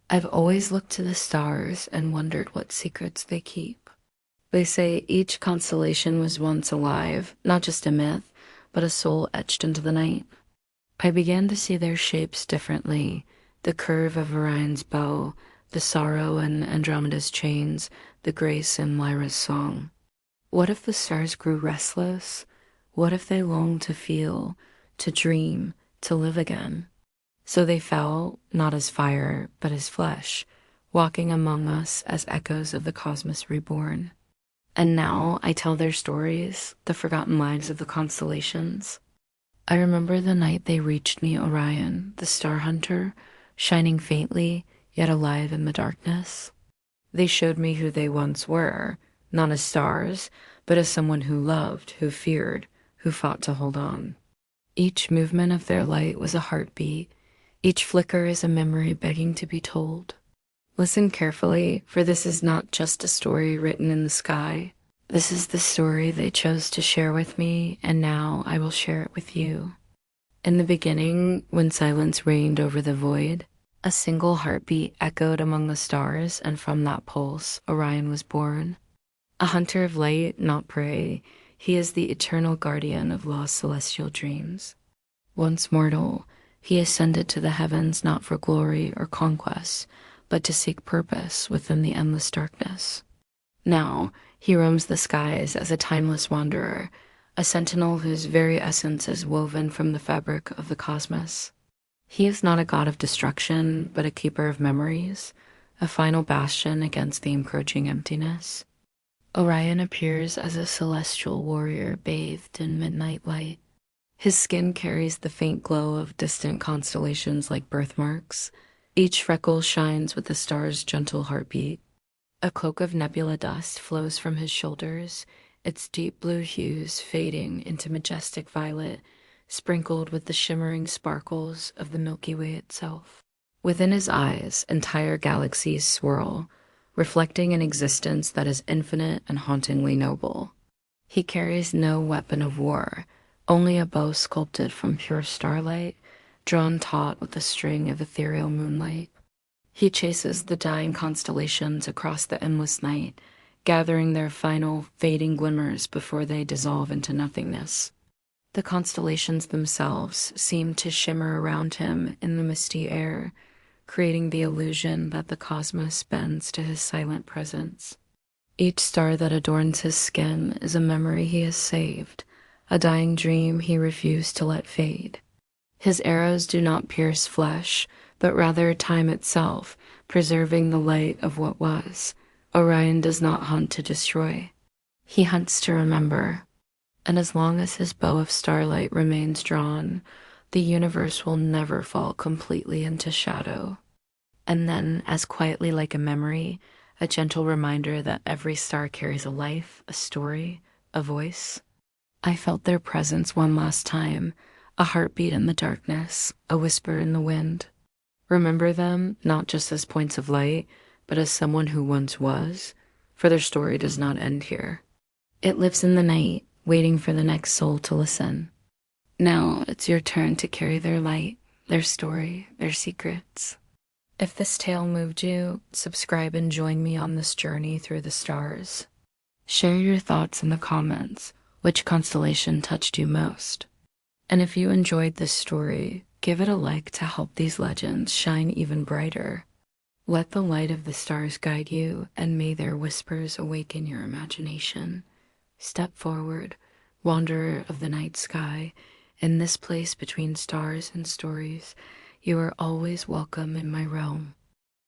I've always looked to the stars and wondered what secrets they keep. They say each constellation was once alive, not just a myth, but a soul etched into the night. I began to see their shapes differently, the curve of Orion's bow, the sorrow in Andromeda's chains, the grace in Lyra's song. What if the stars grew restless? What if they longed to feel, to dream, to live again? So they fell, not as fire, but as flesh, walking among us as echoes of the cosmos reborn. And now I tell their stories, the forgotten lives of the constellations. I remember the night they reached me, Orion, the star hunter, shining faintly, yet alive in the darkness. They showed me who they once were, not as stars, but as someone who loved, who feared, who fought to hold on. Each movement of their light was a heartbeat. Each flicker is a memory begging to be told. Listen carefully, for this is not just a story written in the sky. This is the story they chose to share with me, and now I will share it with you. In the beginning, when silence reigned over the void, a single heartbeat echoed among the stars, and from that pulse, Orion was born. A hunter of light, not prey, he is the eternal guardian of lost celestial dreams. Once mortal, he ascended to the heavens not for glory or conquest, but to seek purpose within the endless darkness. Now, he roams the skies as a timeless wanderer, a sentinel whose very essence is woven from the fabric of the cosmos. He is not a god of destruction, but a keeper of memories, a final bastion against the encroaching emptiness. Orion appears as a celestial warrior bathed in midnight light. His skin carries the faint glow of distant constellations like birthmarks. Each freckle shines with the star's gentle heartbeat. A cloak of nebula dust flows from his shoulders, its deep blue hues fading into majestic violet, sprinkled with the shimmering sparkles of the Milky Way itself. Within his eyes, entire galaxies swirl, reflecting an existence that is infinite and hauntingly noble. He carries no weapon of war, only a bow sculpted from pure starlight, drawn taut with a string of ethereal moonlight. He chases the dying constellations across the endless night, gathering their final fading glimmers before they dissolve into nothingness. The constellations themselves seem to shimmer around him in the misty air, creating the illusion that the cosmos bends to his silent presence. Each star that adorns his skin is a memory he has saved, a dying dream he refused to let fade. His arrows do not pierce flesh, but rather time itself, preserving the light of what was. Orion does not hunt to destroy. He hunts to remember. And as long as his bow of starlight remains drawn, the universe will never fall completely into shadow. And then, as quietly like a memory, a gentle reminder that every star carries a life, a story, a voice. I felt their presence one last time, a heartbeat in the darkness, a whisper in the wind. Remember them, not just as points of light, but as someone who once was, for their story does not end here. It lives in the night, waiting for the next soul to listen. Now it's your turn to carry their light, their story, their secrets. If this tale moved you, subscribe and join me on this journey through the stars. Share your thoughts in the comments. Which constellation touched you most? And if you enjoyed this story, give it a like to help these legends shine even brighter. Let the light of the stars guide you, and may their whispers awaken your imagination. Step forward, wanderer of the night sky. In this place between stars and stories, you are always welcome in my realm.